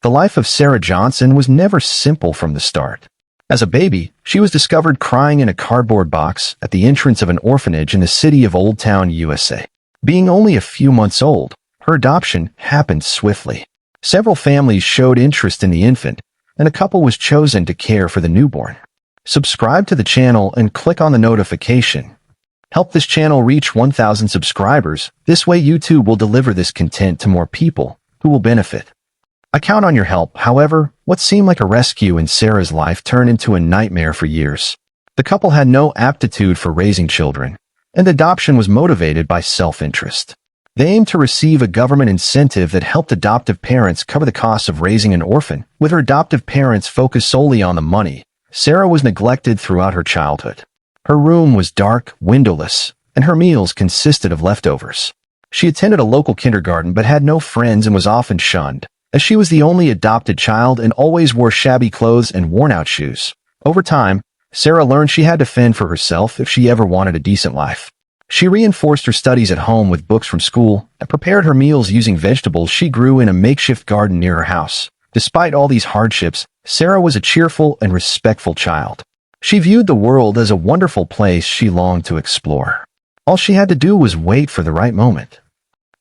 The life of Sarah Johnson was never simple from the start. As a baby, she was discovered crying in a cardboard box at the entrance of an orphanage in the city of Old Town, USA. Being only a few months old, her adoption happened swiftly. Several families showed interest in the infant, and a couple was chosen to care for the newborn. Subscribe to the channel and click on the notification. Help this channel reach 1,000 subscribers. This way YouTube will deliver this content to more people who will benefit. I count on your help. However, what seemed like a rescue in Sarah's life turned into a nightmare for years. The couple had no aptitude for raising children, and adoption was motivated by self-interest. They aimed to receive a government incentive that helped adoptive parents cover the costs of raising an orphan. With her adoptive parents focused solely on the money, Sarah was neglected throughout her childhood. Her room was dark, windowless, and her meals consisted of leftovers. She attended a local kindergarten but had no friends and was often shunned, as she was the only adopted child and always wore shabby clothes and worn-out shoes. Over time, Sarah learned she had to fend for herself if she ever wanted a decent life. She reinforced her studies at home with books from school and prepared her meals using vegetables she grew in a makeshift garden near her house. Despite all these hardships, Sarah was a cheerful and respectful child. She viewed the world as a wonderful place she longed to explore. All she had to do was wait for the right moment.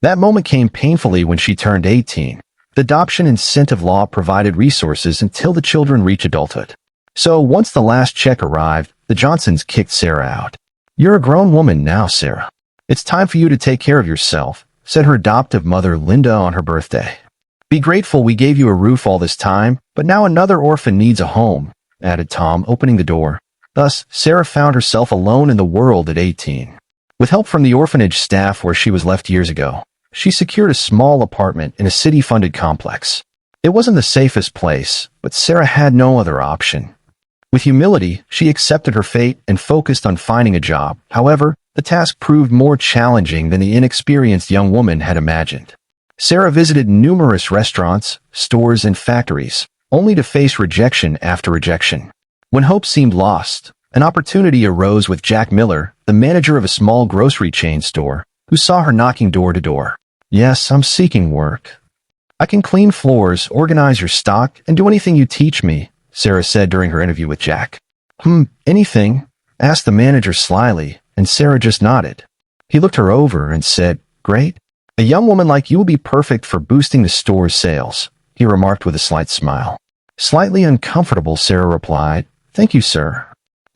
That moment came painfully when she turned 18. The adoption incentive law provided resources until the children reach adulthood. So once the last check arrived, the Johnsons kicked Sarah out. "You're a grown woman now, Sarah. It's time for you to take care of yourself," said her adoptive mother, Linda, on her birthday. "Be grateful we gave you a roof all this time, but now another orphan needs a home," added Tom, opening the door. Thus, Sarah found herself alone in the world at 18. With help from the orphanage staff where she was left years ago, she secured a small apartment in a city-funded complex. It wasn't the safest place, but Sarah had no other option. With humility, she accepted her fate and focused on finding a job. However, the task proved more challenging than the inexperienced young woman had imagined. Sarah visited numerous restaurants, stores, and factories, only to face rejection after rejection. When hope seemed lost, an opportunity arose with Jack Miller, the manager of a small grocery chain store, who saw her knocking door to door. "Yes, I'm seeking work. I can clean floors, organize your stock, and do anything you teach me," Sarah said during her interview with Jack. Anything?" asked the manager slyly, and Sarah just nodded. He looked her over and said, "Great. A young woman like you will be perfect for boosting the store's sales," he remarked with a slight smile. Slightly uncomfortable, Sarah replied, "Thank you, sir.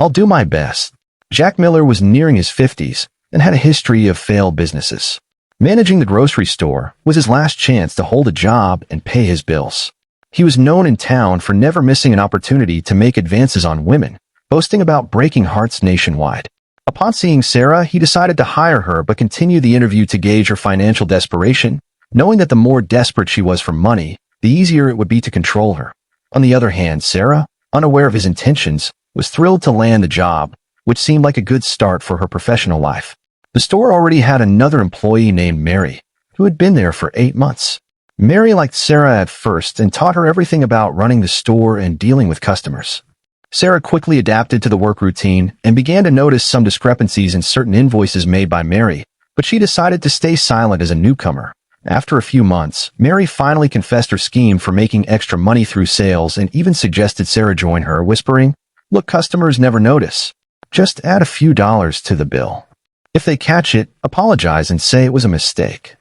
I'll do my best." Jack Miller was nearing his 50s and had a history of failed businesses. Managing the grocery store was his last chance to hold a job and pay his bills. He was known in town for never missing an opportunity to make advances on women, boasting about breaking hearts nationwide. Upon seeing Sarah, he decided to hire her but continued the interview to gauge her financial desperation, knowing that the more desperate she was for money, the easier it would be to control her. On the other hand, Sarah, unaware of his intentions, was thrilled to land the job, which seemed like a good start for her professional life. The store already had another employee named Mary, who had been there for 8 months. Mary liked Sarah at first and taught her everything about running the store and dealing with customers. Sarah quickly adapted to the work routine and began to notice some discrepancies in certain invoices made by Mary, but she decided to stay silent as a newcomer. After a few months, Mary finally confessed her scheme for making extra money through sales and even suggested Sarah join her, whispering, "Look, customers never notice. Just add a few dollars to the bill. If they catch it, apologize and say it was a mistake.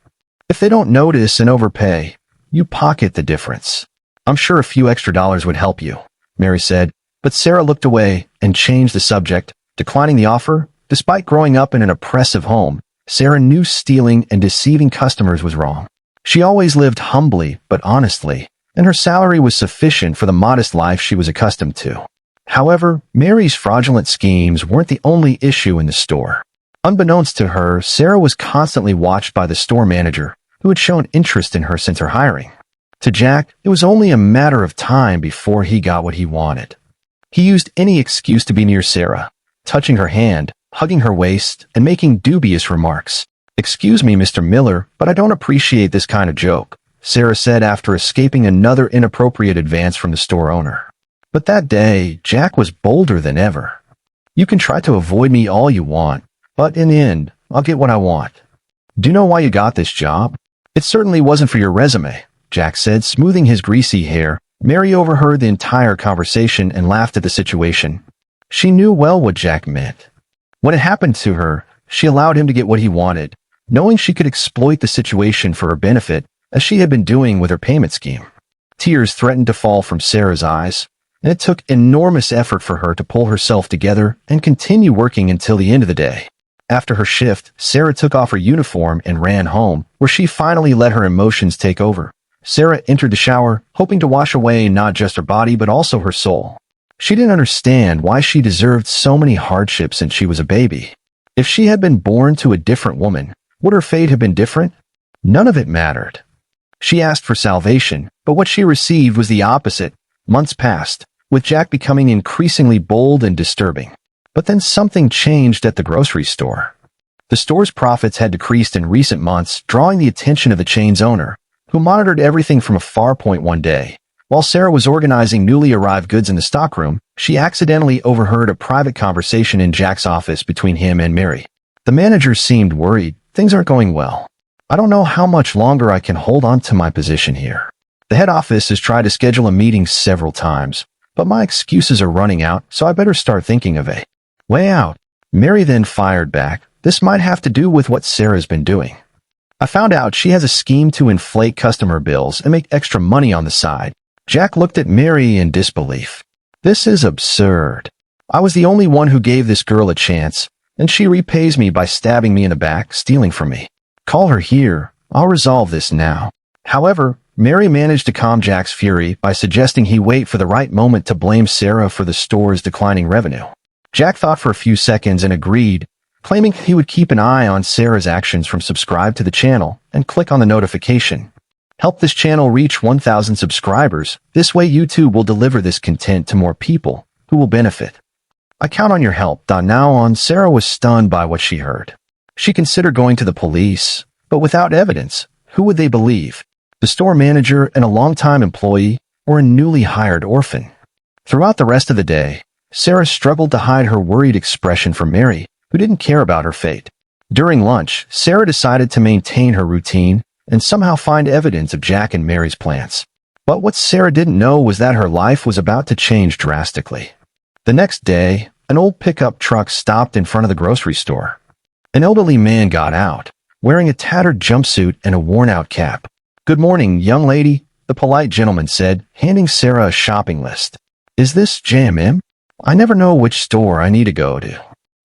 If they don't notice and overpay, you pocket the difference. I'm sure a few extra dollars would help you," Mary said, but Sarah looked away and changed the subject, declining the offer. Despite growing up in an oppressive home, Sarah knew stealing and deceiving customers was wrong. She always lived humbly but honestly, and her salary was sufficient for the modest life she was accustomed to. However, Mary's fraudulent schemes weren't the only issue in the store. Unbeknownst to her, Sarah was constantly watched by the store manager, who had shown interest in her since her hiring. To Jack, it was only a matter of time before he got what he wanted. He used any excuse to be near Sarah, touching her hand, hugging her waist, and making dubious remarks. "Excuse me, Mr. Miller, but I don't appreciate this kind of joke," Sarah said after escaping another inappropriate advance from the store owner. But that day, Jack was bolder than ever. "You can try to avoid me all you want, but in the end, I'll get what I want. Do you know why you got this job? It certainly wasn't for your resume. Jack said, smoothing his greasy hair. Mary overheard the entire conversation and laughed at the situation. She knew well what Jack meant. When it happened to her, she allowed him to get what he wanted, knowing she could exploit the situation for her benefit, as she had been doing with her payment scheme. Tears threatened to fall from Sarah's eyes, and it took enormous effort for her to pull herself together and continue working until the end of the day. After her shift, Sarah took off her uniform and ran home, where she finally let her emotions take over. Sarah entered the shower, hoping to wash away not just her body but also her soul. She didn't understand why she deserved so many hardships since she was a baby. If she had been born to a different woman, would her fate have been different? None of it mattered. She asked for salvation, but what she received was the opposite. Months passed, with Jack becoming increasingly bold and disturbing. But then something changed at the grocery store. The store's profits had decreased in recent months, drawing the attention of the chain's owner, who monitored everything from afar. One day, while Sarah was organizing newly arrived goods in the stockroom, she accidentally overheard a private conversation in Jack's office between him and Mary. The manager seemed worried. Things aren't going well. I don't know how much longer I can hold on to my position here. The head office has tried to schedule a meeting several times, but my excuses are running out, so I better start thinking of a way out. Mary then fired back. This might have to do with what Sarah's been doing. I found out she has a scheme to inflate customer bills and make extra money on the side. Jack looked at Mary in disbelief. This is absurd. I was the only one who gave this girl a chance, and she repays me by stabbing me in the back, stealing from me. Call her here. I'll resolve this now. However, Mary managed to calm Jack's fury by suggesting he wait for the right moment to blame Sarah for the store's declining revenue. Jack thought for a few seconds and agreed, claiming he would keep an eye on Sarah's actions from subscribe to the channel and click on the notification. Help this channel reach 1,000 subscribers. This way YouTube will deliver this content to more people who will benefit. I count on your help. Now on, Sarah was stunned by what she heard. She considered going to the police, but without evidence, who would they believe? The store manager and a longtime employee, or a newly hired orphan? Throughout the rest of the day, Sarah struggled to hide her worried expression from Mary, who didn't care about her fate. During lunch, Sarah decided to maintain her routine and somehow find evidence of Jack and Mary's plans. But what Sarah didn't know was that her life was about to change drastically. The next day, an old pickup truck stopped in front of the grocery store. An elderly man got out, wearing a tattered jumpsuit and a worn-out cap. "Good morning, young lady," the polite gentleman said, handing Sarah a shopping list. "Is this J&M? I never know which store I need to go to.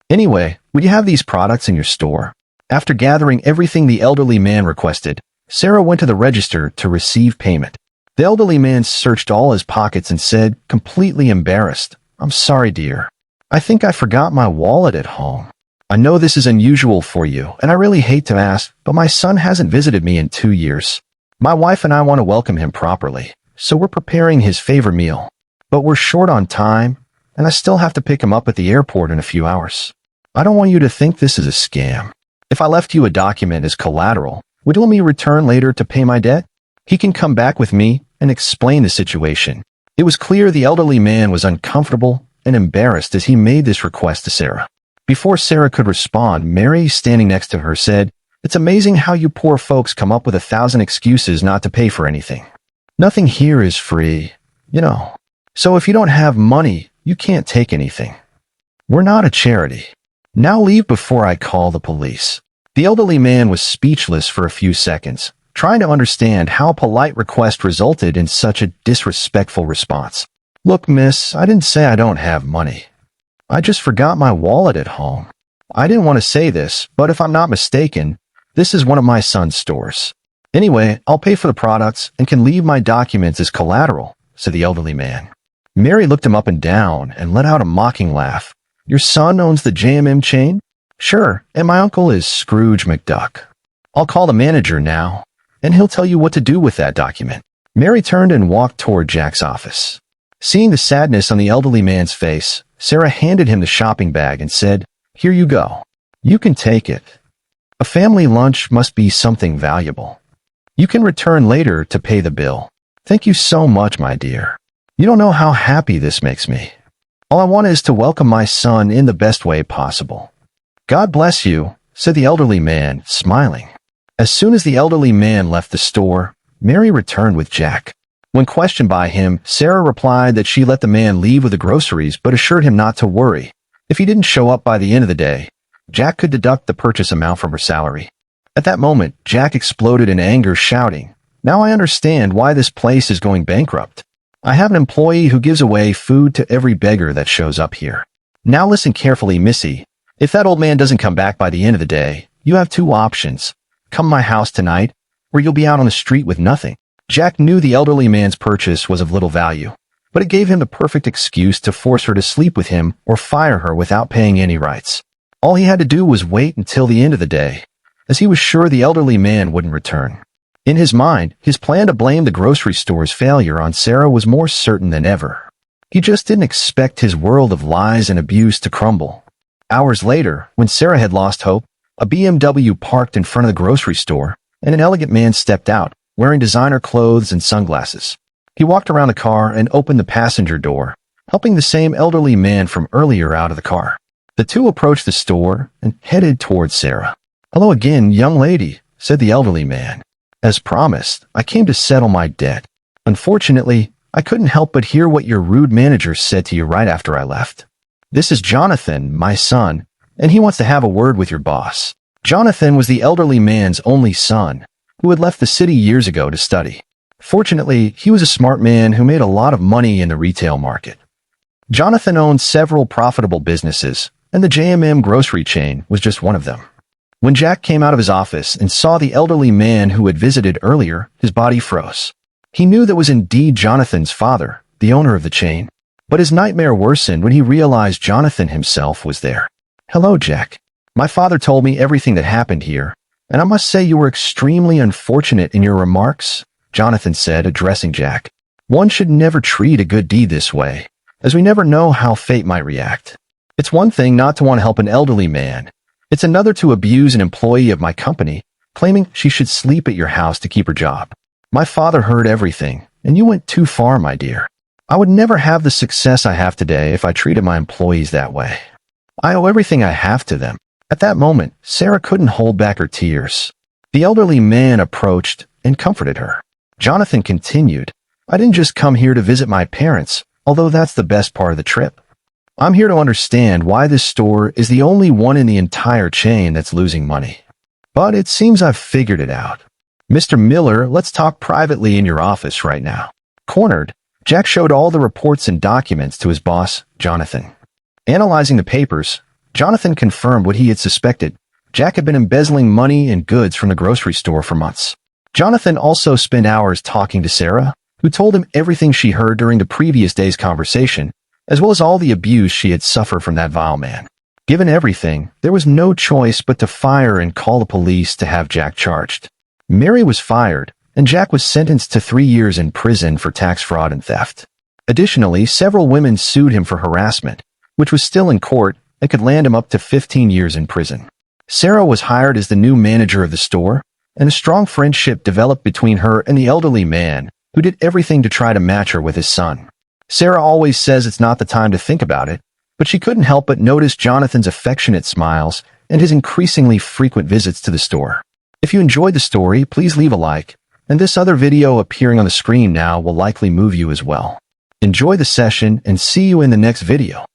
Anyway, would you have these products in your store?" After gathering everything the elderly man requested, Sarah went to the register to receive payment. The elderly man searched all his pockets and said, completely embarrassed, "I'm sorry, dear. I think I forgot my wallet at home. I know this is unusual for you, and I really hate to ask, but my son hasn't visited me in 2 years. My wife and I want to welcome him properly, so we're preparing his favorite meal. But we're short on time, and I still have to pick him up at the airport in a few hours. I don't want you to think this is a scam. If I left you a document as collateral, would you let me return later to pay my debt?" He can come back with me and explain the situation. It was clear the elderly man was uncomfortable and embarrassed as he made this request to Sarah. Before Sarah could respond, Mary, standing next to her, said, "It's amazing how you poor folks come up with 1,000 excuses not to pay for anything. Nothing here is free, you know. So if you don't have money, you can't take anything. We're not a charity. Now leave before I call the police." The elderly man was speechless for a few seconds, trying to understand how a polite request resulted in such a disrespectful response. "Look, miss, I didn't say I don't have money. I just forgot my wallet at home. I didn't want to say this, but if I'm not mistaken, this is one of my son's stores. Anyway, I'll pay for the products and can leave my documents as collateral," said the elderly man. Mary looked him up and down and let out a mocking laugh. "Your son owns the J&M chain?" "Sure, and my uncle is Scrooge McDuck. I'll call the manager now, and he'll tell you what to do with that document." Mary turned and walked toward Jack's office. Seeing the sadness on the elderly man's face, Sarah handed him the shopping bag and said, "Here you go. You can take it. A family lunch must be something valuable. You can return later to pay the bill. Thank you so much, my dear. You don't know how happy this makes me. All I want is to welcome my son in the best way possible." "God bless you," said the elderly man, smiling. As soon as the elderly man left the store, Mary returned with Jack. When questioned by him, Sarah replied that she let the man leave with the groceries but assured him not to worry. If he didn't show up by the end of the day, Jack could deduct the purchase amount from her salary. At that moment, Jack exploded in anger, shouting, "Now I understand why this place is going bankrupt. I have an employee who gives away food to every beggar that shows up here. Now listen carefully, Missy. If that old man doesn't come back by the end of the day, you have two options. Come to my house tonight, or you'll be out on the street with nothing." Jack knew the elderly man's purchase was of little value, but it gave him the perfect excuse to force her to sleep with him or fire her without paying any rights. All he had to do was wait until the end of the day, as he was sure the elderly man wouldn't return. In his mind, his plan to blame the grocery store's failure on Sarah was more certain than ever. He just didn't expect his world of lies and abuse to crumble. Hours later, when Sarah had lost hope, a BMW parked in front of the grocery store, and an elegant man stepped out, wearing designer clothes and sunglasses. He walked around the car and opened the passenger door, helping the same elderly man from earlier out of the car. The two approached the store and headed towards Sarah. "Hello again, young lady," said the elderly man. "As promised, I came to settle my debt. Unfortunately, I couldn't help but hear what your rude manager said to you right after I left. This is Jonathan, my son, and he wants to have a word with your boss." Jonathan was the elderly man's only son, who had left the city years ago to study. Fortunately, he was a smart man who made a lot of money in the retail market. Jonathan owned several profitable businesses, and the J&M grocery chain was just one of them. When Jack came out of his office and saw the elderly man who had visited earlier, his body froze. He knew that was indeed Jonathan's father, the owner of the chain, but his nightmare worsened when he realized Jonathan himself was there. "Hello, Jack. My father told me everything that happened here, and I must say you were extremely unfortunate in your remarks," Jonathan said, addressing Jack. "One should never treat a good deed this way, as we never know how fate might react. It's one thing not to want to help an elderly man. It's another to abuse an employee of my company, claiming she should sleep at your house to keep her job. My father heard everything, and you went too far, my dear. I would never have the success I have today if I treated my employees that way. I owe everything I have to them." At that moment, Sarah couldn't hold back her tears. The elderly man approached and comforted her. Jonathan continued, "I didn't just come here to visit my parents, although that's the best part of the trip. I'm here to understand why this store is the only one in the entire chain that's losing money. But it seems I've figured it out. Mr. Miller, let's talk privately in your office right now." Cornered, Jack showed all the reports and documents to his boss, Jonathan. Analyzing the papers, Jonathan confirmed what he had suspected. Jack had been embezzling money and goods from the grocery store for months. Jonathan also spent hours talking to Sarah, who told him everything she heard during the previous day's conversation, as well as all the abuse she had suffered from that vile man. Given everything, there was no choice but to fire and call the police to have Jack charged. Mary was fired, and Jack was sentenced to 3 years in prison for tax fraud and theft. Additionally, several women sued him for harassment, which was still in court and could land him up to 15 years in prison. Sarah was hired as the new manager of the store, and a strong friendship developed between her and the elderly man, who did everything to try to match her with his son. Sarah always says it's not the time to think about it, but she couldn't help but notice Jonathan's affectionate smiles and his increasingly frequent visits to the store. If you enjoyed the story, please leave a like, and this other video appearing on the screen now will likely move you as well. Enjoy the session and see you in the next video.